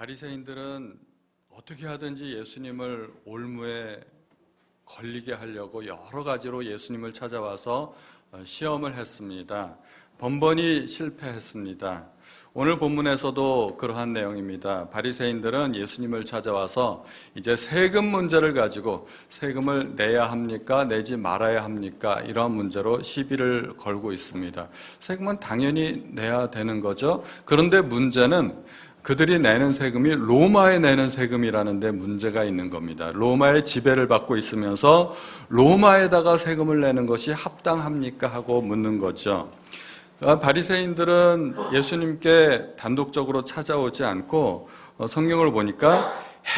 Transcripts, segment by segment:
바리새인들은 어떻게 하든지 예수님을 올무에 걸리게 하려고 여러 가지로 예수님을 찾아와서 시험을 했습니다. 번번이 실패했습니다. 오늘 본문에서도 그러한 내용입니다. 바리새인들은 예수님을 찾아와서 이제 세금 문제를 가지고 세금을 내야 합니까? 내지 말아야 합니까? 이러한 문제로 시비를 걸고 있습니다. 세금은 당연히 내야 되는 거죠. 그런데 문제는 그들이 내는 세금이 로마에 내는 세금이라는 데 문제가 있는 겁니다. 로마의 지배를 받고 있으면서 로마에다가 세금을 내는 것이 합당합니까? 하고 묻는 거죠. 바리새인들은 예수님께 단독적으로 찾아오지 않고 성경을 보니까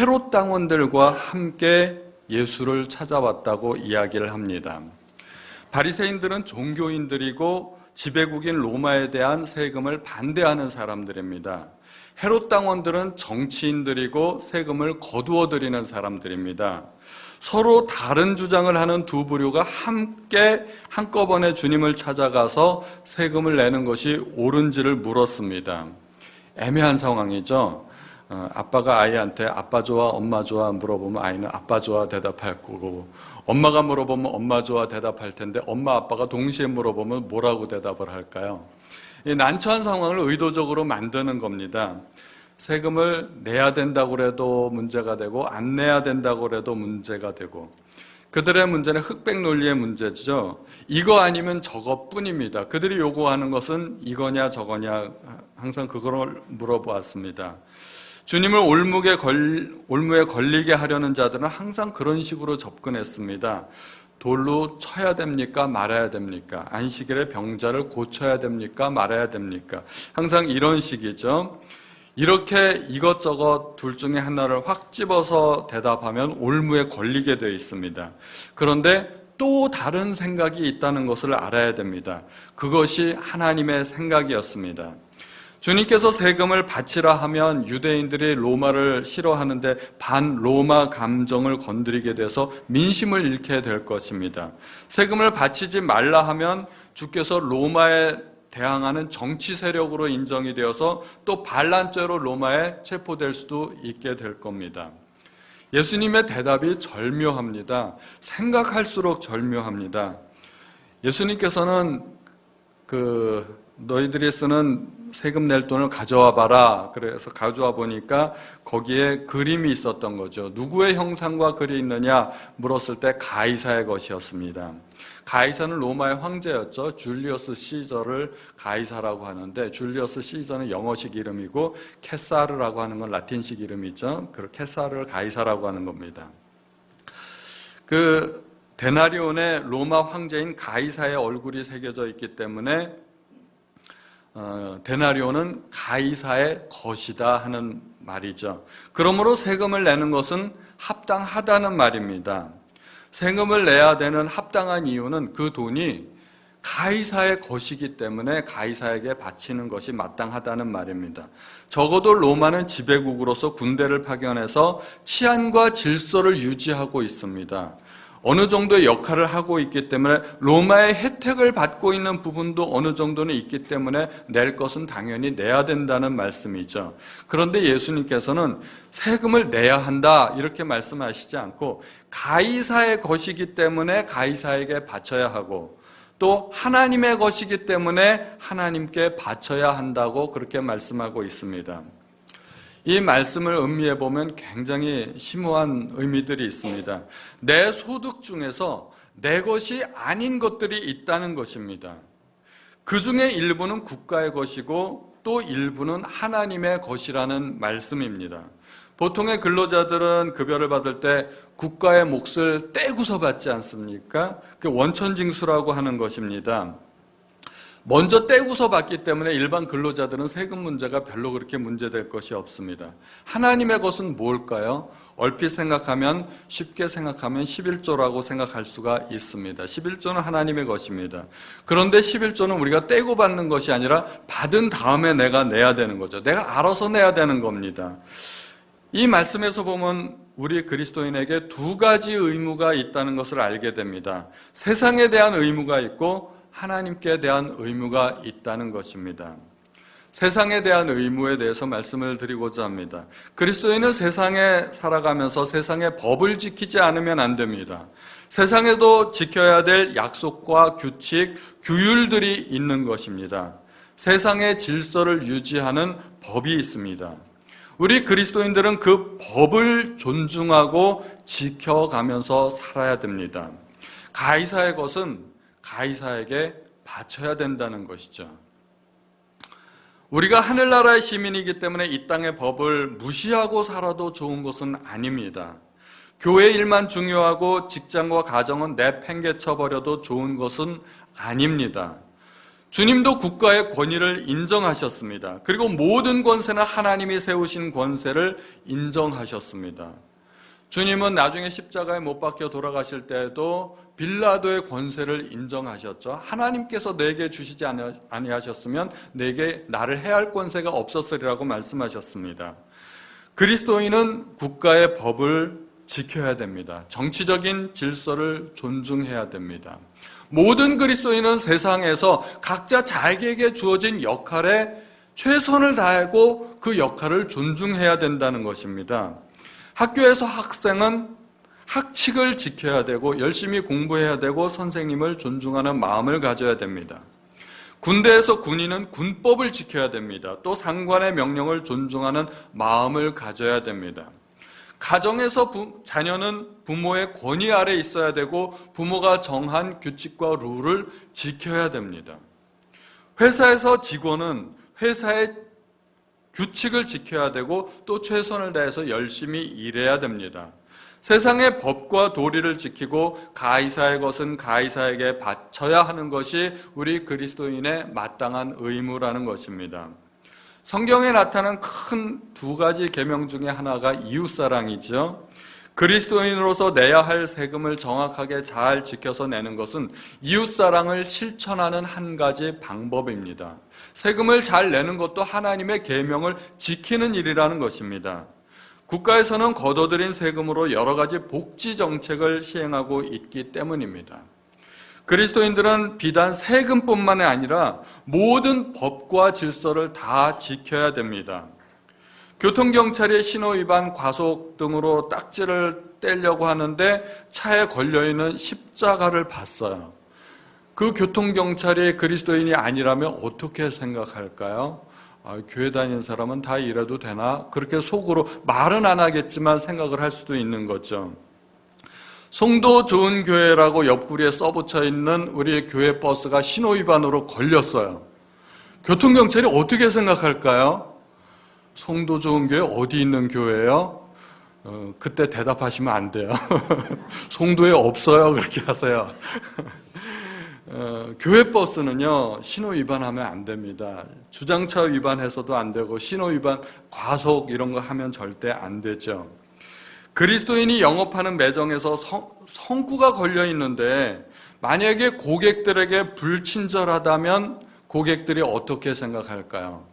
헤롯 당원들과 함께 예수를 찾아왔다고 이야기를 합니다. 바리새인들은 종교인들이고 지배국인 로마에 대한 세금을 반대하는 사람들입니다. 헤롯 당원들은 정치인들이고 세금을 거두어 들이는 사람들입니다. 서로 다른 주장을 하는 두 부류가 함께 한꺼번에 주님을 찾아가서 세금을 내는 것이 옳은지를 물었습니다. 애매한 상황이죠. 아빠가 아이한테 아빠 좋아 엄마 좋아 물어보면 아이는 아빠 좋아 대답할 거고, 엄마가 물어보면 엄마 좋아 대답할 텐데 엄마 아빠가 동시에 물어보면 뭐라고 대답을 할까요? 이 난처한 상황을 의도적으로 만드는 겁니다. 세금을 내야 된다고 해도 문제가 되고 안 내야 된다고 해도 문제가 되고, 그들의 문제는 흑백 논리의 문제죠. 이거 아니면 저것뿐입니다. 그들이 요구하는 것은 이거냐 저거냐 항상 그걸 물어보았습니다. 주님을 올무에 걸리게 하려는 자들은 항상 그런 식으로 접근했습니다. 돌로 쳐야 됩니까? 말아야 됩니까? 안식일에 병자를 고쳐야 됩니까? 말아야 됩니까? 항상 이런 식이죠. 이렇게 이것저것 둘 중에 하나를 확 집어서 대답하면 올무에 걸리게 되어 있습니다. 그런데 또 다른 생각이 있다는 것을 알아야 됩니다. 그것이 하나님의 생각이었습니다. 주님께서 세금을 바치라 하면 유대인들이 로마를 싫어하는데 반로마 감정을 건드리게 돼서 민심을 잃게 될 것입니다. 세금을 바치지 말라 하면 주께서 로마에 대항하는 정치 세력으로 인정이 되어서 또 반란죄로 로마에 체포될 수도 있게 될 겁니다. 예수님의 대답이 절묘합니다. 생각할수록 절묘합니다. 예수님께서는 너희들이 쓰는 세금 낼 돈을 가져와 봐라. 그래서 가져와 보니까 거기에 그림이 있었던 거죠. 누구의 형상과 글이 있느냐 물었을 때 가이사의 것이었습니다. 가이사는 로마의 황제였죠. 줄리어스 시저를 가이사라고 하는데, 줄리어스 시저는 영어식 이름이고 케사르라고 하는 건 라틴식 이름이죠. 그 케사르를 가이사라고 하는 겁니다. 그 데나리온에 로마 황제인 가이사의 얼굴이 새겨져 있기 때문에 데나리온은 가이사의 것이다 하는 말이죠. 그러므로 세금을 내는 것은 합당하다는 말입니다. 세금을 내야 되는 합당한 이유는 그 돈이 가이사의 것이기 때문에 가이사에게 바치는 것이 마땅하다는 말입니다. 적어도 로마는 지배국으로서 군대를 파견해서 치안과 질서를 유지하고 있습니다. 어느 정도의 역할을 하고 있기 때문에 로마의 혜택을 받고 있는 부분도 어느 정도는 있기 때문에 낼 것은 당연히 내야 된다는 말씀이죠. 그런데 예수님께서는 세금을 내야 한다 이렇게 말씀하시지 않고 가이사의 것이기 때문에 가이사에게 바쳐야 하고, 또 하나님의 것이기 때문에 하나님께 바쳐야 한다고 그렇게 말씀하고 있습니다. 이 말씀을 음미해 보면 굉장히 심오한 의미들이 있습니다. 내 소득 중에서 내 것이 아닌 것들이 있다는 것입니다. 그 중에 일부는 국가의 것이고 또 일부는 하나님의 것이라는 말씀입니다. 보통의 근로자들은 급여를 받을 때 국가의 몫을 떼고서 받지 않습니까? 그 원천징수라고 하는 것입니다. 먼저 떼고서 받기 때문에 일반 근로자들은 세금 문제가 별로 그렇게 문제될 것이 없습니다. 하나님의 것은 뭘까요? 얼핏 생각하면, 쉽게 생각하면 11조라고 생각할 수가 있습니다. 11조는 하나님의 것입니다. 그런데 11조는 우리가 떼고 받는 것이 아니라 받은 다음에 내가 내야 되는 거죠. 내가 알아서 내야 되는 겁니다. 이 말씀에서 보면 우리 그리스도인에게 두 가지 의무가 있다는 것을 알게 됩니다. 세상에 대한 의무가 있고 하나님께 대한 의무가 있다는 것입니다. 세상에 대한 의무에 대해서 말씀을 드리고자 합니다. 그리스도인은 세상에 살아가면서 세상의 법을 지키지 않으면 안 됩니다. 세상에도 지켜야 될 약속과 규칙, 규율들이 있는 것입니다. 세상의 질서를 유지하는 법이 있습니다. 우리 그리스도인들은 그 법을 존중하고 지켜가면서 살아야 됩니다. 가이사의 것은 가이사에게 바쳐야 된다는 것이죠. 우리가 하늘나라의 시민이기 때문에 이 땅의 법을 무시하고 살아도 좋은 것은 아닙니다. 교회 일만 중요하고 직장과 가정은 내팽개쳐 버려도 좋은 것은 아닙니다. 주님도 국가의 권위를 인정하셨습니다. 그리고 모든 권세는 하나님이 세우신 권세를 인정하셨습니다. 주님은 나중에 십자가에 못 박혀 돌아가실 때에도 빌라도의 권세를 인정하셨죠. 하나님께서 내게 주시지 아니하셨으면 내게 나를 해할 권세가 없었으리라고 말씀하셨습니다. 그리스도인은 국가의 법을 지켜야 됩니다. 정치적인 질서를 존중해야 됩니다. 모든 그리스도인은 세상에서 각자 자기에게 주어진 역할에 최선을 다하고 그 역할을 존중해야 된다는 것입니다. 학교에서 학생은 학칙을 지켜야 되고 열심히 공부해야 되고 선생님을 존중하는 마음을 가져야 됩니다. 군대에서 군인은 군법을 지켜야 됩니다. 또 상관의 명령을 존중하는 마음을 가져야 됩니다. 가정에서 자녀는 부모의 권위 아래 있어야 되고 부모가 정한 규칙과 룰을 지켜야 됩니다. 회사에서 직원은 회사의 규칙을 지켜야 되고 또 최선을 다해서 열심히 일해야 됩니다. 세상의 법과 도리를 지키고 가이사의 것은 가이사에게 바쳐야 하는 것이 우리 그리스도인의 마땅한 의무라는 것입니다. 성경에 나타난 큰 두 가지 계명 중에 하나가 이웃사랑이죠. 그리스도인으로서 내야 할 세금을 정확하게 잘 지켜서 내는 것은 이웃사랑을 실천하는 한 가지 방법입니다. 세금을 잘 내는 것도 하나님의 계명을 지키는 일이라는 것입니다. 국가에서는 거둬들인 세금으로 여러 가지 복지 정책을 시행하고 있기 때문입니다. 그리스도인들은 비단 세금뿐만 아니라 모든 법과 질서를 다 지켜야 됩니다. 교통경찰이 신호위반, 과속 등으로 딱지를 떼려고 하는데 차에 걸려있는 십자가를 봤어요. 그 교통경찰이 그리스도인이 아니라면 어떻게 생각할까요? 교회 다니는 사람은 다 이래도 되나? 그렇게 속으로 말은 안 하겠지만 생각을 할 수도 있는 거죠. 송도 좋은 교회라고 옆구리에 써붙여 있는 우리 교회 버스가 신호위반으로 걸렸어요. 교통경찰이 어떻게 생각할까요? 송도 좋은 교회 어디 있는 교회예요? 그때 대답하시면 안 돼요. 송도에 없어요. 그렇게 하세요. 교회 버스는요, 신호 위반하면 안 됩니다. 주장차 위반해서도 안 되고 신호 위반, 과속 이런 거 하면 절대 안 되죠. 그리스도인이 영업하는 매장에서 성구가 걸려 있는데 만약에 고객들에게 불친절하다면 고객들이 어떻게 생각할까요?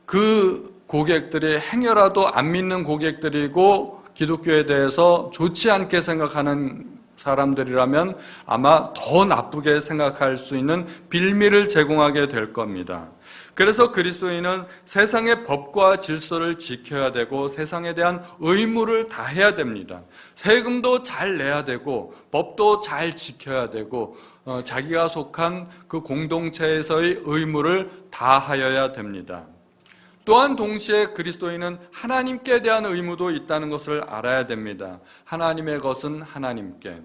그 고객들이 행여라도 안 믿는 고객들이고 기독교에 대해서 좋지 않게 생각하는 사람들이라면 아마 더 나쁘게 생각할 수 있는 빌미를 제공하게 될 겁니다. 그래서 그리스도인은 세상의 법과 질서를 지켜야 되고 세상에 대한 의무를 다해야 됩니다. 세금도 잘 내야 되고 법도 잘 지켜야 되고 자기가 속한 그 공동체에서의 의무를 다하여야 됩니다. 또한 동시에 그리스도인은 하나님께 대한 의무도 있다는 것을 알아야 됩니다. 하나님의 것은 하나님께.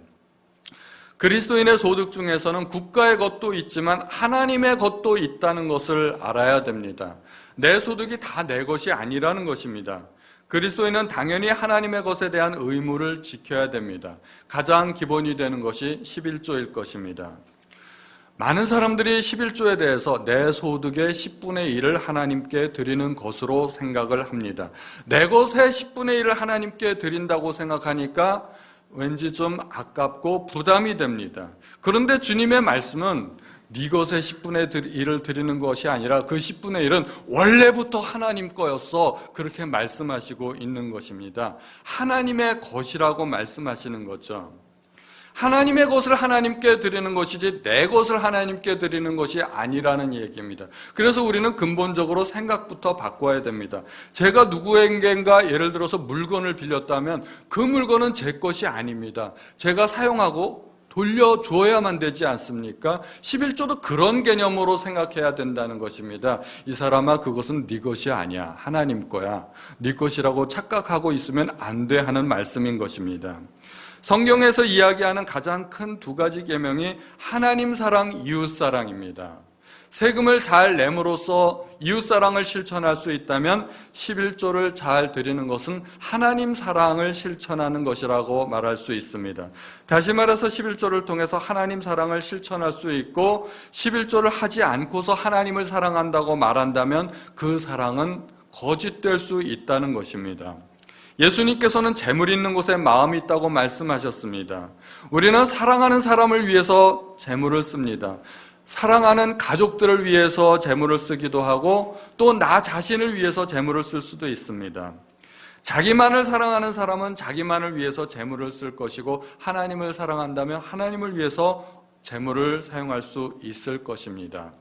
그리스도인의 소득 중에서는 국가의 것도 있지만 하나님의 것도 있다는 것을 알아야 됩니다. 내 소득이 다 내 것이 아니라는 것입니다. 그리스도인은 당연히 하나님의 것에 대한 의무를 지켜야 됩니다. 가장 기본이 되는 것이 11조일 것입니다. 많은 사람들이 11조에 대해서 내 소득의 10분의 1을 하나님께 드리는 것으로 생각을 합니다. 내 것의 10분의 1을 하나님께 드린다고 생각하니까 왠지 좀 아깝고 부담이 됩니다. 그런데 주님의 말씀은 네 것의 10분의 1을 드리는 것이 아니라 그 10분의 1은 원래부터 하나님 거였어. 그렇게 말씀하시고 있는 것입니다. 하나님의 것이라고 말씀하시는 거죠. 하나님의 것을 하나님께 드리는 것이지 내 것을 하나님께 드리는 것이 아니라는 얘기입니다. 그래서 우리는 근본적으로 생각부터 바꿔야 됩니다. 제가 누구에겐가 예를 들어서 물건을 빌렸다면 그 물건은 제 것이 아닙니다. 제가 사용하고 돌려주어야만 되지 않습니까? 11조도 그런 개념으로 생각해야 된다는 것입니다. 이 사람아, 그것은 네 것이 아니야. 하나님 거야. 네 것이라고 착각하고 있으면 안 돼 하는 말씀인 것입니다. 성경에서 이야기하는 가장 큰 두 가지 계명이 하나님 사랑, 이웃 사랑입니다. 세금을 잘 내므로써 이웃 사랑을 실천할 수 있다면 11조를 잘 드리는 것은 하나님 사랑을 실천하는 것이라고 말할 수 있습니다. 다시 말해서 11조를 통해서 하나님 사랑을 실천할 수 있고 11조를 하지 않고서 하나님을 사랑한다고 말한다면 그 사랑은 거짓될 수 있다는 것입니다. 예수님께서는 재물 있는 곳에 마음이 있다고 말씀하셨습니다. 우리는 사랑하는 사람을 위해서 재물을 씁니다. 사랑하는 가족들을 위해서 재물을 쓰기도 하고 또 나 자신을 위해서 재물을 쓸 수도 있습니다. 자기만을 사랑하는 사람은 자기만을 위해서 재물을 쓸 것이고 하나님을 사랑한다면 하나님을 위해서 재물을 사용할 수 있을 것입니다.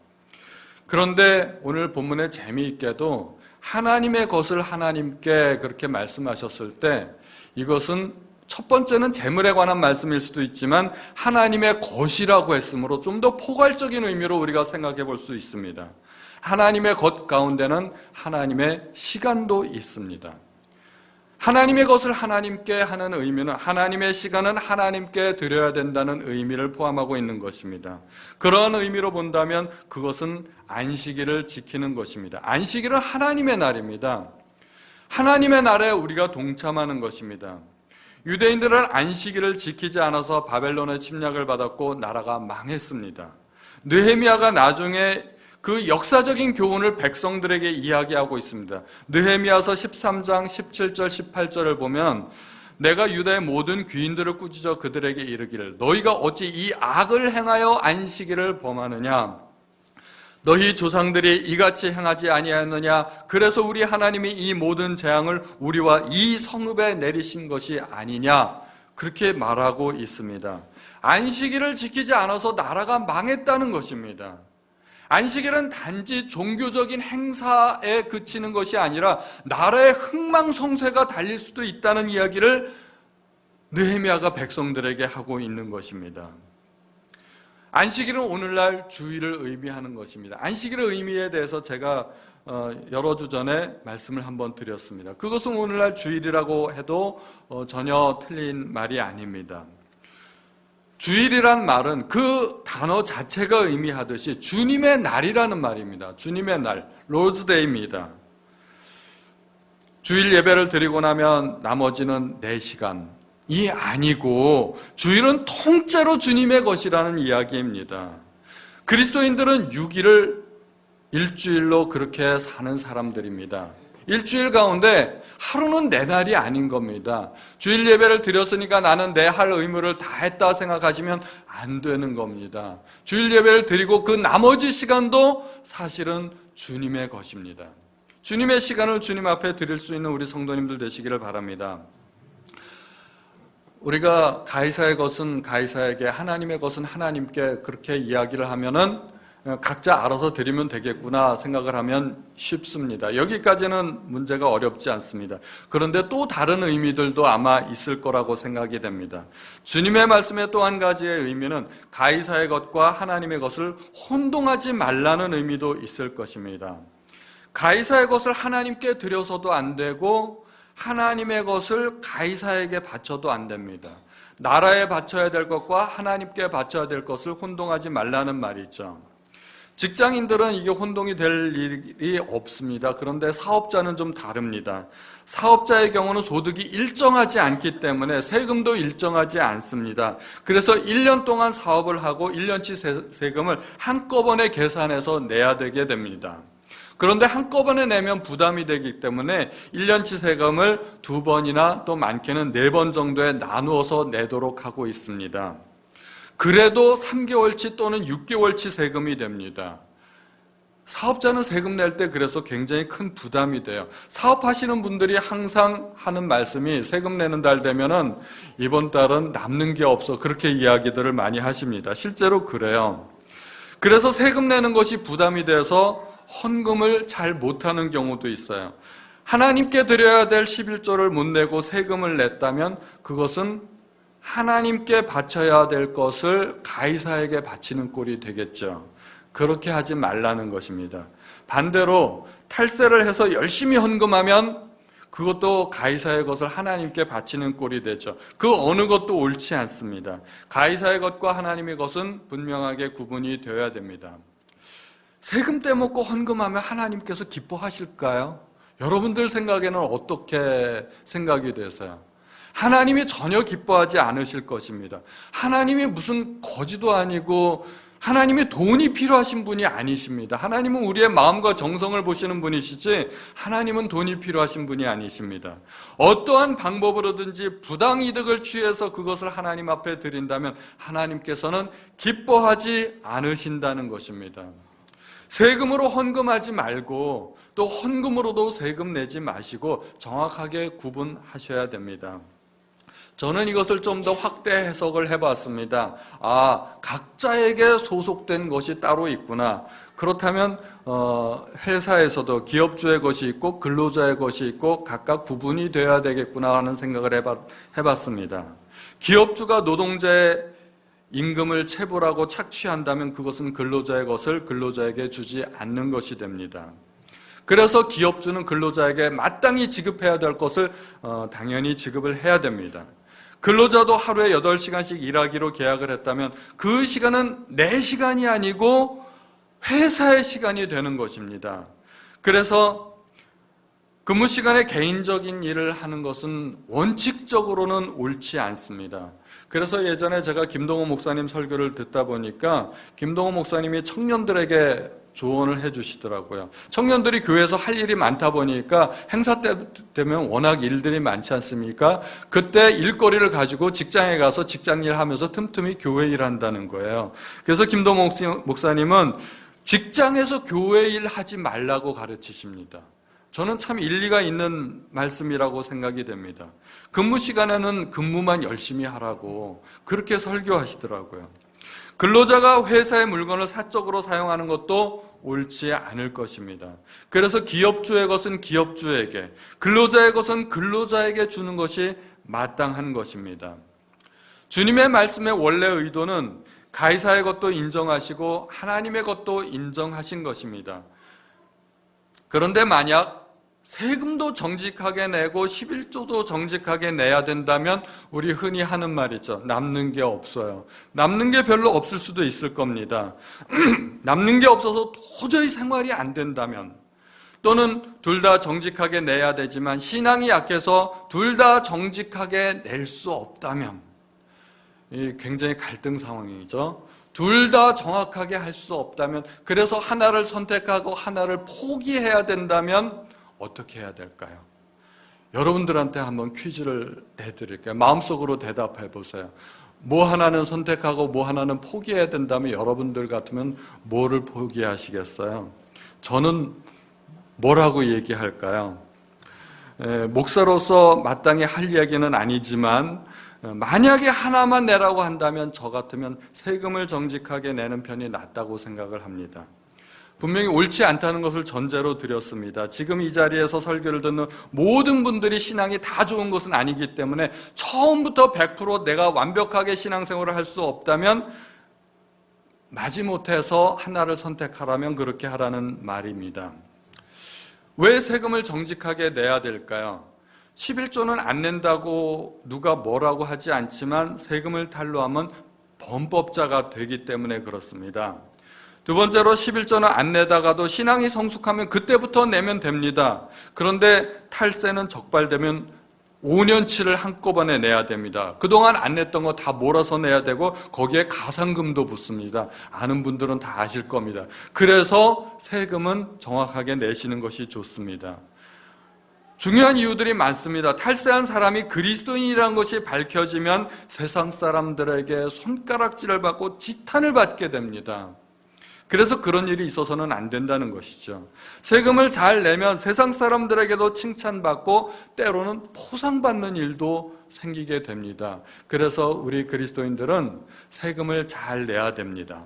그런데 오늘 본문에 재미있게도 하나님의 것을 하나님께 그렇게 말씀하셨을 때 이것은 첫 번째는 재물에 관한 말씀일 수도 있지만 하나님의 것이라고 했으므로 좀 더 포괄적인 의미로 우리가 생각해 볼 수 있습니다. 하나님의 것 가운데는 하나님의 시간도 있습니다. 하나님의 것을 하나님께 하는 의미는 하나님의 시간은 하나님께 드려야 된다는 의미를 포함하고 있는 것입니다. 그런 의미로 본다면 그것은 안식일을 지키는 것입니다. 안식일은 하나님의 날입니다. 하나님의 날에 우리가 동참하는 것입니다. 유대인들은 안식일을 지키지 않아서 바벨론의 침략을 받았고 나라가 망했습니다. 느헤미야가 나중에 그 역사적인 교훈을 백성들에게 이야기하고 있습니다. 느헤미야서 13장 17절 18절을 보면 내가 유다의 모든 귀인들을 꾸짖어 그들에게 이르기를 너희가 어찌 이 악을 행하여 안식일을 범하느냐 너희 조상들이 이같이 행하지 아니하였느냐 그래서 우리 하나님이 이 모든 재앙을 우리와 이 성읍에 내리신 것이 아니냐 그렇게 말하고 있습니다. 안식일을 지키지 않아서 나라가 망했다는 것입니다. 안식일은 단지 종교적인 행사에 그치는 것이 아니라 나라의 흥망성쇠가 달릴 수도 있다는 이야기를 느헤미야가 백성들에게 하고 있는 것입니다. 안식일은 오늘날 주일을 의미하는 것입니다. 안식일의 의미에 대해서 제가 여러 주 전에 말씀을 한번 드렸습니다. 그것은 오늘날 주일이라고 해도 전혀 틀린 말이 아닙니다. 주일이란 말은 그 단어 자체가 의미하듯이 주님의 날이라는 말입니다. 주님의 날, 로즈데이입니다. 주일 예배를 드리고 나면 나머지는 4시간 이 아니고 주일은 통째로 주님의 것이라는 이야기입니다. 그리스도인들은 6일을 일주일로 그렇게 사는 사람들입니다. 일주일 가운데 하루는 내 날이 아닌 겁니다. 주일 예배를 드렸으니까 나는 내 할 의무를 다 했다 생각하시면 안 되는 겁니다. 주일 예배를 드리고 그 나머지 시간도 사실은 주님의 것입니다. 주님의 시간을 주님 앞에 드릴 수 있는 우리 성도님들 되시기를 바랍니다. 우리가 가이사의 것은 가이사에게 하나님의 것은 하나님께 그렇게 이야기를 하면은 각자 알아서 드리면 되겠구나 생각을 하면 쉽습니다. 여기까지는 문제가 어렵지 않습니다. 그런데 또 다른 의미들도 아마 있을 거라고 생각이 됩니다. 주님의 말씀의 또 한 가지의 의미는 가이사의 것과 하나님의 것을 혼동하지 말라는 의미도 있을 것입니다. 가이사의 것을 하나님께 드려서도 안 되고 하나님의 것을 가이사에게 바쳐도 안 됩니다. 나라에 바쳐야 될 것과 하나님께 바쳐야 될 것을 혼동하지 말라는 말이죠. 직장인들은 이게 혼동이 될 일이 없습니다. 그런데 사업자는 좀 다릅니다. 사업자의 경우는 소득이 일정하지 않기 때문에 세금도 일정하지 않습니다. 그래서 1년 동안 사업을 하고 1년치 세금을 한꺼번에 계산해서 내야 되게 됩니다. 그런데 한꺼번에 내면 부담이 되기 때문에 1년치 세금을 2번이나 또 많게는 4번 정도에 나누어서 내도록 하고 있습니다. 그래도 3개월치 또는 6개월치 세금이 됩니다. 사업자는 세금 낼 때 그래서 굉장히 큰 부담이 돼요. 사업하시는 분들이 항상 하는 말씀이 세금 내는 달 되면은 이번 달은 남는 게 없어, 그렇게 이야기들을 많이 하십니다. 실제로 그래요. 그래서 세금 내는 것이 부담이 돼서 헌금을 잘 못하는 경우도 있어요. 하나님께 드려야 될 11조를 못 내고 세금을 냈다면 그것은 하나님께 바쳐야 될 것을 가이사에게 바치는 꼴이 되겠죠. 그렇게 하지 말라는 것입니다. 반대로 탈세를 해서 열심히 헌금하면 그것도 가이사의 것을 하나님께 바치는 꼴이 되죠. 그 어느 것도 옳지 않습니다. 가이사의 것과 하나님의 것은 분명하게 구분이 되어야 됩니다. 세금 떼먹고 헌금하면 하나님께서 기뻐하실까요? 여러분들 생각에는 어떻게 생각이 되세요? 하나님이 전혀 기뻐하지 않으실 것입니다. 하나님이 무슨 거지도 아니고 하나님이 돈이 필요하신 분이 아니십니다. 하나님은 우리의 마음과 정성을 보시는 분이시지 하나님은 돈이 필요하신 분이 아니십니다. 어떠한 방법으로든지 부당이득을 취해서 그것을 하나님 앞에 드린다면 하나님께서는 기뻐하지 않으신다는 것입니다. 세금으로 헌금하지 말고 또 헌금으로도 세금 내지 마시고 정확하게 구분하셔야 됩니다. 저는 이것을 좀 더 확대 해석을 해봤습니다. 각자에게 소속된 것이 따로 있구나. 그렇다면 회사에서도 기업주의 것이 있고 근로자의 것이 있고 각각 구분이 되어야 되겠구나 하는 생각을 해봤습니다. 기업주가 노동자의 임금을 체불하고 착취한다면 그것은 근로자의 것을 근로자에게 주지 않는 것이 됩니다. 그래서 기업주는 근로자에게 마땅히 지급해야 될 것을 당연히 지급을 해야 됩니다. 근로자도 하루에 8시간씩 일하기로 계약을 했다면 그 시간은 내 시간이 아니고 회사의 시간이 되는 것입니다. 그래서 근무 시간에 개인적인 일을 하는 것은 원칙적으로는 옳지 않습니다. 그래서 예전에 제가 김동호 목사님 설교를 듣다 보니까 김동호 목사님이 청년들에게 조언을 해주시더라고요. 청년들이 교회에서 할 일이 많다 보니까 행사 때 되면 워낙 일들이 많지 않습니까? 그때 일거리를 가지고 직장에 가서 직장일 하면서 틈틈이 교회 일한다는 거예요. 그래서 김동호 목사님은 직장에서 교회 일 하지 말라고 가르치십니다. 저는 참 일리가 있는 말씀이라고 생각이 됩니다. 근무 시간에는 근무만 열심히 하라고 그렇게 설교하시더라고요. 근로자가 회사의 물건을 사적으로 사용하는 것도 옳지 않을 것입니다. 그래서 기업주의 것은 기업주에게, 근로자의 것은 근로자에게 주는 것이 마땅한 것입니다. 주님의 말씀의 원래 의도는 가이사의 것도 인정하시고 하나님의 것도 인정하신 것입니다. 그런데 만약 세금도 정직하게 내고 11조도 정직하게 내야 된다면 우리 흔히 하는 말이죠. 남는 게 없어요. 남는 게 별로 없을 수도 있을 겁니다. 남는 게 없어서 도저히 생활이 안 된다면, 또는 둘 다 정직하게 내야 되지만 신앙이 약해서 둘 다 정직하게 낼 수 없다면, 굉장히 갈등 상황이죠. 둘 다 정확하게 할 수 없다면, 그래서 하나를 선택하고 하나를 포기해야 된다면 어떻게 해야 될까요? 여러분들한테 한번 퀴즈를 내드릴게요. 마음속으로 대답해 보세요. 뭐 하나는 선택하고 뭐 하나는 포기해야 된다면 여러분들 같으면 뭐를 포기하시겠어요? 저는 뭐라고 얘기할까요? 목사로서 마땅히 할 이야기는 아니지만 만약에 하나만 내라고 한다면 저 같으면 세금을 정직하게 내는 편이 낫다고 생각을 합니다. 분명히 옳지 않다는 것을 전제로 드렸습니다. 지금 이 자리에서 설교를 듣는 모든 분들이 신앙이 다 좋은 것은 아니기 때문에 처음부터 100% 내가 완벽하게 신앙생활을 할 수 없다면 마지못해서 하나를 선택하라면 그렇게 하라는 말입니다. 왜 세금을 정직하게 내야 될까요? 11조는 안 낸다고 누가 뭐라고 하지 않지만 세금을 탈루하면 범법자가 되기 때문에 그렇습니다. 두 번째로 11조는 안 내다가도 신앙이 성숙하면 그때부터 내면 됩니다. 그런데 탈세는 적발되면 5년치를 한꺼번에 내야 됩니다. 그동안 안 냈던 거 다 몰아서 내야 되고 거기에 가상금도 붙습니다. 아는 분들은 다 아실 겁니다. 그래서 세금은 정확하게 내시는 것이 좋습니다. 중요한 이유들이 많습니다. 탈세한 사람이 그리스도인이라는 것이 밝혀지면 세상 사람들에게 손가락질을 받고 지탄을 받게 됩니다. 그래서 그런 일이 있어서는 안 된다는 것이죠. 세금을 잘 내면 세상 사람들에게도 칭찬받고 때로는 포상받는 일도 생기게 됩니다. 그래서 우리 그리스도인들은 세금을 잘 내야 됩니다.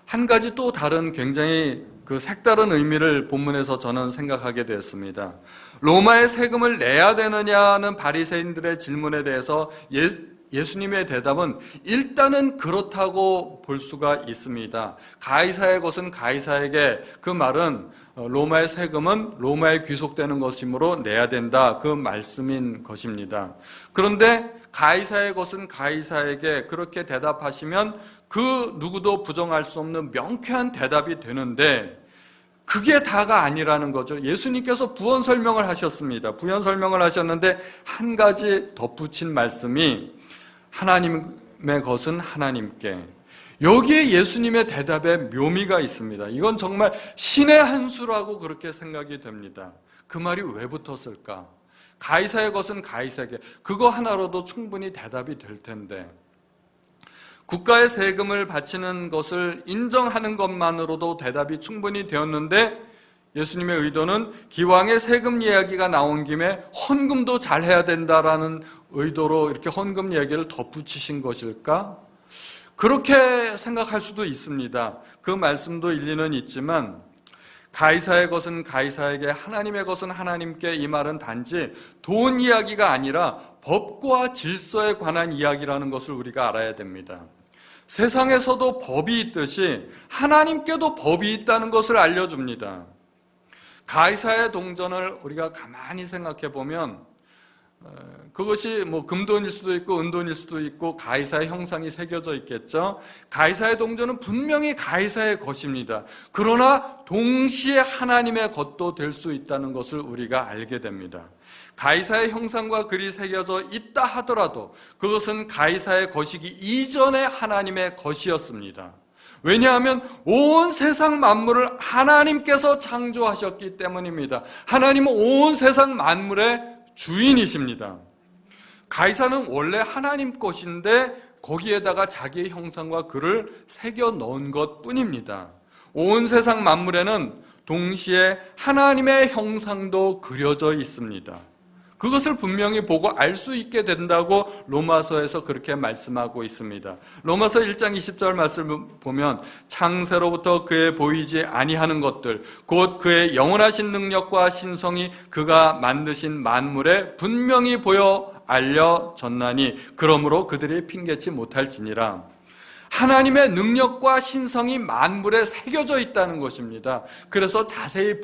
한 가지 또 다른 굉장히 색다른 의미를 본문에서 저는 생각하게 되었습니다. 로마의 세금을 내야 되느냐는 바리새인들의 질문에 대해서 예수님의 대답은 일단은 그렇다고 볼 수가 있습니다. 가이사의 것은 가이사에게, 그 말은 로마의 세금은 로마에 귀속되는 것이므로 내야 된다, 그 말씀인 것입니다. 그런데 가이사의 것은 가이사에게 그렇게 대답하시면 그 누구도 부정할 수 없는 명쾌한 대답이 되는데 그게 다가 아니라는 거죠. 예수님께서 부연 설명을 하셨습니다. 부연 설명을 하셨는데 한 가지 덧붙인 말씀이 하나님의 것은 하나님께. 여기에 예수님의 대답에 묘미가 있습니다. 이건 정말 신의 한 수라고 그렇게 생각이 됩니다. 그 말이 왜 붙었을까? 가이사의 것은 가이사에게. 그거 하나로도 충분히 대답이 될 텐데, 국가의 세금을 바치는 것을 인정하는 것만으로도 대답이 충분히 되었는데 예수님의 의도는 기왕에 세금 이야기가 나온 김에 헌금도 잘해야 된다라는 의도로 이렇게 헌금 이야기를 덧붙이신 것일까? 그렇게 생각할 수도 있습니다. 그 말씀도 일리는 있지만 가이사의 것은 가이사에게, 하나님의 것은 하나님께, 이 말은 단지 돈 이야기가 아니라 법과 질서에 관한 이야기라는 것을 우리가 알아야 됩니다. 세상에서도 법이 있듯이 하나님께도 법이 있다는 것을 알려줍니다. 가이사의 동전을 우리가 가만히 생각해 보면 그것이 금돈일 수도 있고 은돈일 수도 있고 가이사의 형상이 새겨져 있겠죠. 가이사의 동전은 분명히 가이사의 것입니다. 그러나 동시에 하나님의 것도 될 수 있다는 것을 우리가 알게 됩니다. 가이사의 형상과 글이 새겨져 있다 하더라도 그것은 가이사의 것이기 이전에 하나님의 것이었습니다. 왜냐하면 온 세상 만물을 하나님께서 창조하셨기 때문입니다. 하나님은 온 세상 만물의 주인이십니다. 가이사는 원래 하나님 것인데 거기에다가 자기의 형상과 글을 새겨 넣은 것뿐입니다. 온 세상 만물에는 동시에 하나님의 형상도 그려져 있습니다. 그것을 분명히 보고 알 수 있게 된다고 로마서에서 그렇게 말씀하고 있습니다. 로마서 1장 20절 말씀을 보면 창세로부터 그의 보이지 아니하는 것들 곧 그의 영원하신 능력과 신성이 그가 만드신 만물에 분명히 보여 알려졌나니 그러므로 그들이 핑계치 못할지니라. 하나님의 능력과 신성이 만물에 새겨져 있다는 것입니다. 그래서 자세히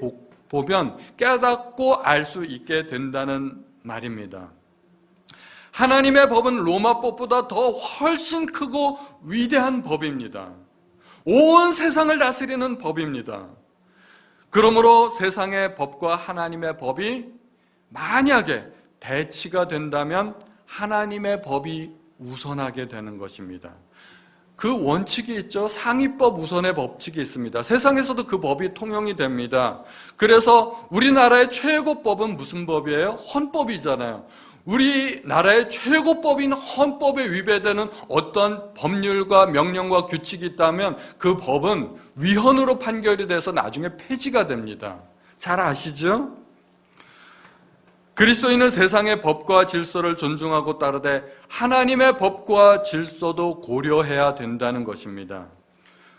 보면 깨닫고 알 수 있게 된다는 말입니다. 하나님의 법은 로마 법보다 더 훨씬 크고 위대한 법입니다. 온 세상을 다스리는 법입니다. 그러므로 세상의 법과 하나님의 법이 만약에 대치가 된다면 하나님의 법이 우선하게 되는 것입니다. 그 원칙이 있죠. 상위법 우선의 법칙이 있습니다. 세상에서도 그 법이 통용이 됩니다. 그래서 우리나라의 최고법은 무슨 법이에요? 헌법이잖아요. 우리나라의 최고법인 헌법에 위배되는 어떤 법률과 명령과 규칙이 있다면 그 법은 위헌으로 판결이 돼서 나중에 폐지가 됩니다. 잘 아시죠? 그리스도인은 세상의 법과 질서를 존중하고 따르되 하나님의 법과 질서도 고려해야 된다는 것입니다.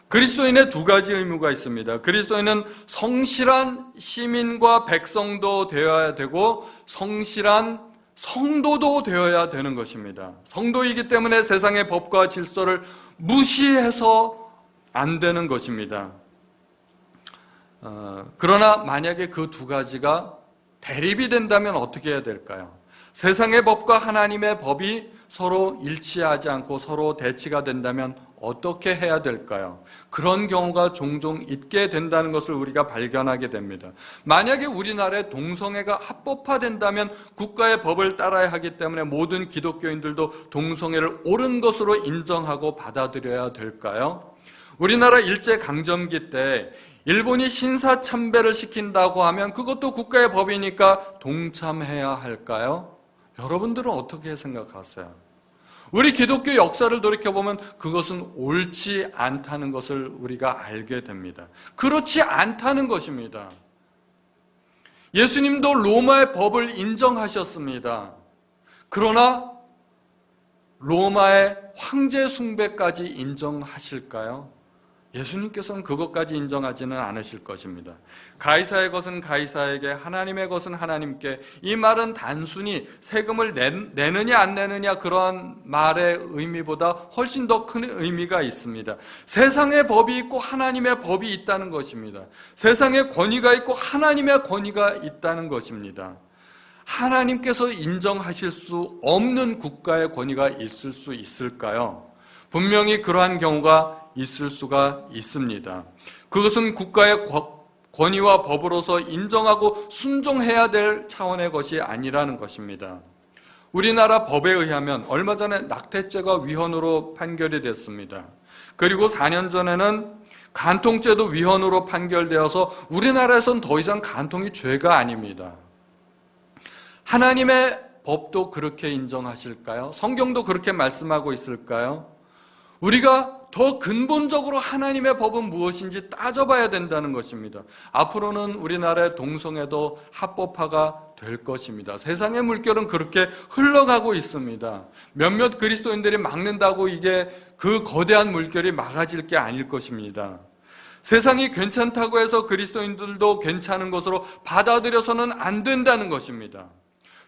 그리스도인의 두 가지 의무가 있습니다. 그리스도인은 성실한 시민과 백성도 되어야 되고 성실한 성도도 되어야 되는 것입니다. 성도이기 때문에 세상의 법과 질서를 무시해서 안 되는 것입니다. 그러나 만약에 그 두 가지가 대립이 된다면 어떻게 해야 될까요? 세상의 법과 하나님의 법이 서로 일치하지 않고 서로 대치가 된다면 어떻게 해야 될까요? 그런 경우가 종종 있게 된다는 것을 우리가 발견하게 됩니다. 만약에 우리나라의 동성애가 합법화된다면 국가의 법을 따라야 하기 때문에 모든 기독교인들도 동성애를 옳은 것으로 인정하고 받아들여야 될까요? 우리나라 일제강점기 때 일본이 신사참배를 시킨다고 하면 그것도 국가의 법이니까 동참해야 할까요? 여러분들은 어떻게 생각하세요? 우리 기독교 역사를 돌이켜보면 그것은 옳지 않다는 것을 우리가 알게 됩니다. 그렇지 않다는 것입니다. 예수님도 로마의 법을 인정하셨습니다. 그러나 로마의 황제 숭배까지 인정하실까요? 예수님께서는 그것까지 인정하지는 않으실 것입니다. 가이사의 것은 가이사에게, 하나님의 것은 하나님께. 이 말은 단순히 세금을 내느냐 안 내느냐 그러한 말의 의미보다 훨씬 더 큰 의미가 있습니다. 세상의 법이 있고 하나님의 법이 있다는 것입니다. 세상의 권위가 있고 하나님의 권위가 있다는 것입니다. 하나님께서 인정하실 수 없는 국가의 권위가 있을 수 있을까요? 분명히 그러한 경우가 있을 수가 있습니다. 그것은 국가의 권위와 법으로서 인정하고 순종해야 될 차원의 것이 아니라는 것입니다. 우리나라 법에 의하면 얼마 전에 낙태죄가 위헌으로 판결이 됐습니다. 그리고 4년 전에는 간통죄도 위헌으로 판결되어서 우리나라에서는 더 이상 간통이 죄가 아닙니다. 하나님의 법도 그렇게 인정하실까요? 성경도 그렇게 말씀하고 있을까요? 우리가 더 근본적으로 하나님의 법은 무엇인지 따져봐야 된다는 것입니다. 앞으로는 우리나라의 동성애도 합법화가 될 것입니다. 세상의 물결은 그렇게 흘러가고 있습니다. 몇몇 그리스도인들이 막는다고 이게 그 거대한 물결이 막아질 게 아닐 것입니다. 세상이 괜찮다고 해서 그리스도인들도 괜찮은 것으로 받아들여서는 안 된다는 것입니다.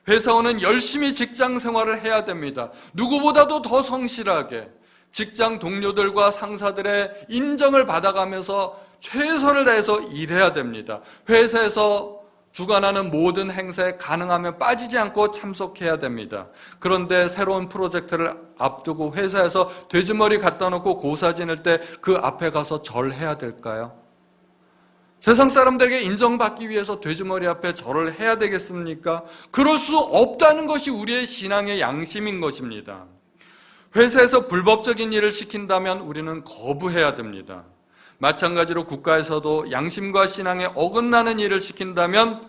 회사원은 열심히 직장 생활을 해야 됩니다. 누구보다도 더 성실하게 직장 동료들과 상사들의 인정을 받아가면서 최선을 다해서 일해야 됩니다. 회사에서 주관하는 모든 행사에 가능하면 빠지지 않고 참석해야 됩니다. 그런데 새로운 프로젝트를 앞두고 회사에서 돼지머리 갖다 놓고 고사 지낼 때 그 앞에 가서 절해야 될까요? 세상 사람들에게 인정받기 위해서 돼지머리 앞에 절을 해야 되겠습니까? 그럴 수 없다는 것이 우리의 신앙의 양심인 것입니다. 회사에서 불법적인 일을 시킨다면 우리는 거부해야 됩니다. 마찬가지로 국가에서도 양심과 신앙에 어긋나는 일을 시킨다면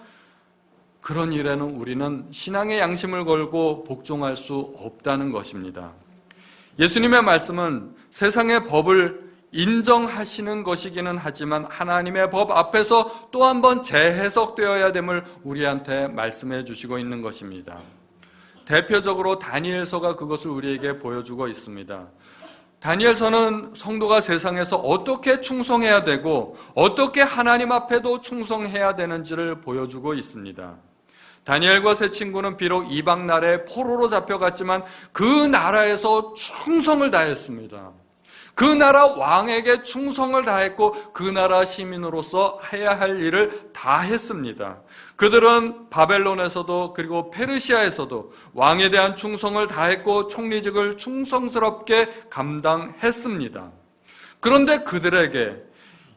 그런 일에는 우리는 신앙의 양심을 걸고 복종할 수 없다는 것입니다. 예수님의 말씀은 세상의 법을 인정하시는 것이기는 하지만 하나님의 법 앞에서 또 한 번 재해석되어야 됨을 우리한테 말씀해 주시고 있는 것입니다. 대표적으로 다니엘서가 그것을 우리에게 보여주고 있습니다. 다니엘서는 성도가 세상에서 어떻게 충성해야 되고 어떻게 하나님 앞에도 충성해야 되는지를 보여주고 있습니다. 다니엘과 세 친구는 비록 이방 나라의 포로로 잡혀갔지만 그 나라에서 충성을 다했습니다. 그 나라 왕에게 충성을 다했고 그 나라 시민으로서 해야 할 일을 다 했습니다. 그들은 바벨론에서도 그리고 페르시아에서도 왕에 대한 충성을 다했고 총리직을 충성스럽게 감당했습니다. 그런데 그들에게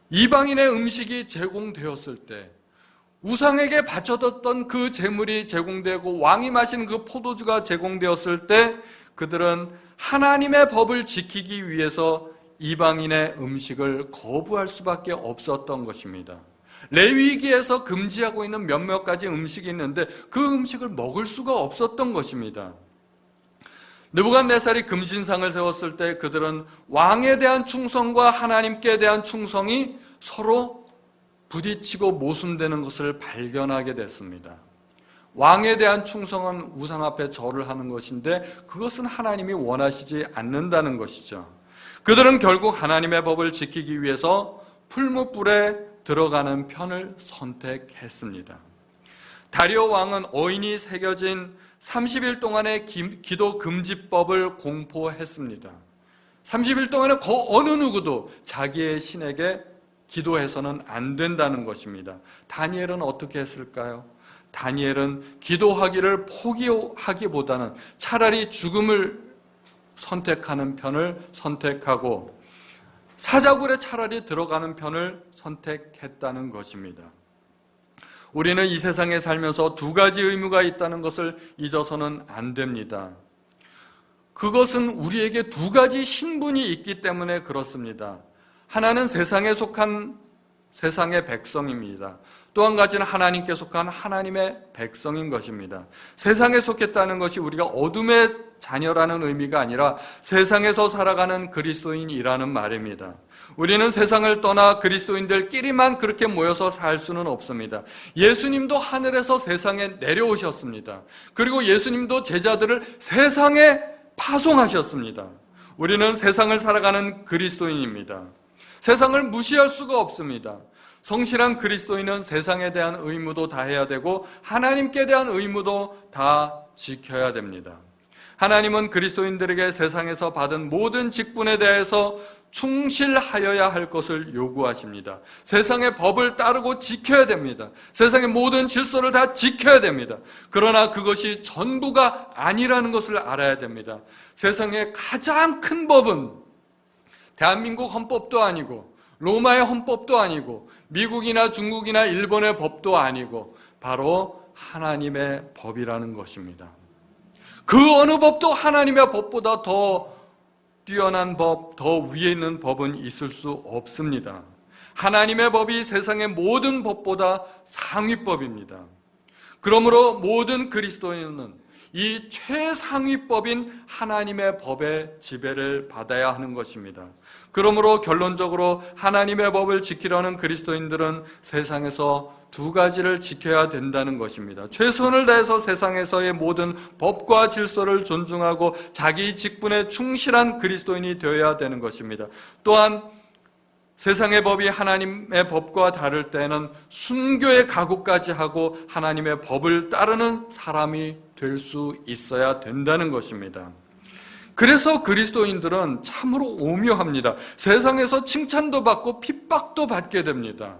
이방인의 음식이 제공되었을 때 우상에게 바쳐뒀던 그 제물이 제공되고 왕이 마신 그 포도주가 제공되었을 때 그들은 하나님의 법을 지키기 위해서 이방인의 음식을 거부할 수밖에 없었던 것입니다. 레위기에서 금지하고 있는 몇몇 가지 음식이 있는데 그 음식을 먹을 수가 없었던 것입니다. 느부갓네살이 금신상을 세웠을 때 그들은 왕에 대한 충성과 하나님께 대한 충성이 서로 부딪히고 모순되는 것을 발견하게 됐습니다. 왕에 대한 충성은 우상 앞에 절을 하는 것인데 그것은 하나님이 원하시지 않는다는 것이죠. 그들은 결국 하나님의 법을 지키기 위해서 풀무불에 들어가는 편을 선택했습니다. 다리오 왕은 어인이 새겨진 30일 동안의 기도 금지법을 공포했습니다. 30일 동안에 어느 누구도 자기의 신에게 기도해서는 안 된다는 것입니다. 다니엘은 어떻게 했을까요? 다니엘은 기도하기를 포기하기보다는 차라리 죽음을 선택하는 편을 선택하고 사자굴에 차라리 들어가는 편을 선택했다는 것입니다. 우리는 이 세상에 살면서 두 가지 의무가 있다는 것을 잊어서는 안 됩니다. 그것은 우리에게 두 가지 신분이 있기 때문에 그렇습니다. 하나는 세상에 속한 세상의 백성입니다. 또 또 한 가지는 하나님께 속한 하나님의 백성인 것입니다. 세상에 속했다는 것이 우리가 어둠의 자녀라는 의미가 아니라 세상에서 살아가는 그리스도인이라는 말입니다. 우리는 세상을 떠나 그리스도인들끼리만 그렇게 모여서 살 수는 없습니다. 예수님도 하늘에서 세상에 내려오셨습니다. 그리고 예수님도 제자들을 세상에 파송하셨습니다. 우리는 세상을 살아가는 그리스도인입니다. 세상을 무시할 수가 없습니다. 성실한 그리스도인은 세상에 대한 의무도 다해야 되고 하나님께 대한 의무도 다 지켜야 됩니다. 하나님은 그리스도인들에게 세상에서 받은 모든 직분에 대해서 충실하여야 할 것을 요구하십니다. 세상의 법을 따르고 지켜야 됩니다. 세상의 모든 질서를 다 지켜야 됩니다. 그러나 그것이 전부가 아니라는 것을 알아야 됩니다. 세상의 가장 큰 법은 대한민국 헌법도 아니고 로마의 헌법도 아니고 미국이나 중국이나 일본의 법도 아니고 바로 하나님의 법이라는 것입니다. 그 어느 법도 하나님의 법보다 더 뛰어난 법, 더 위에 있는 법은 있을 수 없습니다. 하나님의 법이 세상의 모든 법보다 상위법입니다. 그러므로 모든 그리스도인은 이 최상위법인 하나님의 법의 지배를 받아야 하는 것입니다. 그러므로 결론적으로 하나님의 법을 지키려는 그리스도인들은 세상에서 두 가지를 지켜야 된다는 것입니다. 최선을 다해서 세상에서의 모든 법과 질서를 존중하고 자기 직분에 충실한 그리스도인이 되어야 되는 것입니다. 또한 세상의 법이 하나님의 법과 다를 때는 순교의 각오까지 하고 하나님의 법을 따르는 사람이 될 수 있어야 된다는 것입니다. 그래서 그리스도인들은 참으로 오묘합니다. 세상에서 칭찬도 받고 핍박도 받게 됩니다.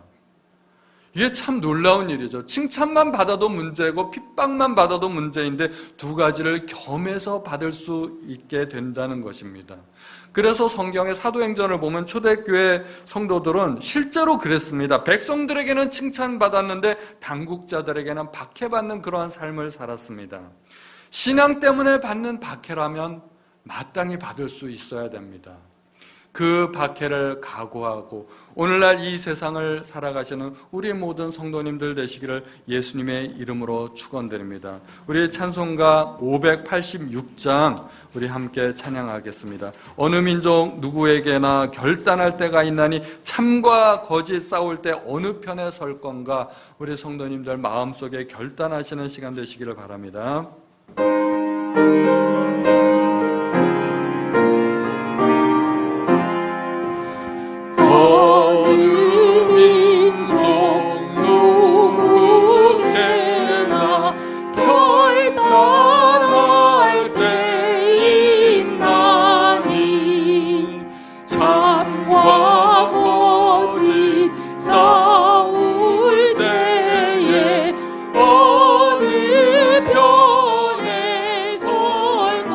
이게 참 놀라운 일이죠. 칭찬만 받아도 문제고 핍박만 받아도 문제인데 두 가지를 겸해서 받을 수 있게 된다는 것입니다. 그래서 성경의 사도행전을 보면 초대교회 성도들은 실제로 그랬습니다. 백성들에게는 칭찬받았는데 당국자들에게는 박해받는 그러한 삶을 살았습니다. 신앙 때문에 받는 박해라면 마땅히 받을 수 있어야 됩니다. 그 박해를 각오하고 오늘날 이 세상을 살아가시는 우리 모든 성도님들 되시기를 예수님의 이름으로 축원드립니다. 우리 찬송가 586장 우리 함께 찬양하겠습니다. 어느 민족 누구에게나 결단할 때가 있나니 참과 거짓 싸울 때 어느 편에 설 건가. 우리 성도님들 마음속에 결단하시는 시간 되시기를 바랍니다. 어느 편에 설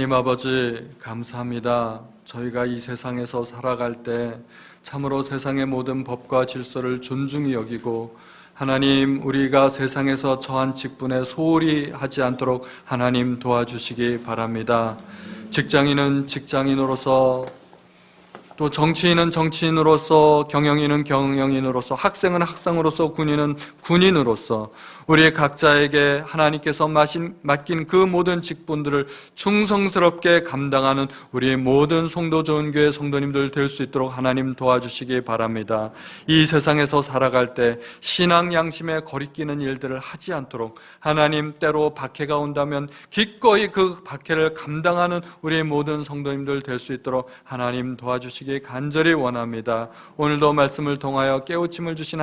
하나님 아버지 감사합니다. 저희가 이 세상에서 살아갈 때 참으로 세상의 모든 법과 질서를 존중히 여기고 하나님 우리가 세상에서 처한 직분에 소홀히 하지 않도록 하나님 도와주시기 바랍니다. 직장인은 직장인으로서 또 정치인은 정치인으로서, 경영인은 경영인으로서, 학생은 학생으로서, 군인은 군인으로서 우리 각자에게 하나님께서 맡긴 그 모든 직분들을 충성스럽게 감당하는 우리 모든 성도 좋은 교회 성도님들 될 수 있도록 하나님 도와주시기 바랍니다. 이 세상에서 살아갈 때 신앙 양심에 거리끼는 일들을 하지 않도록 하나님, 때로 박해가 온다면 기꺼이 그 박해를 감당하는 우리 모든 성도님들 될 수 있도록 하나님 도와주시기 간절히 원합니다. 오늘도 말씀을 통하여 깨우침을 주신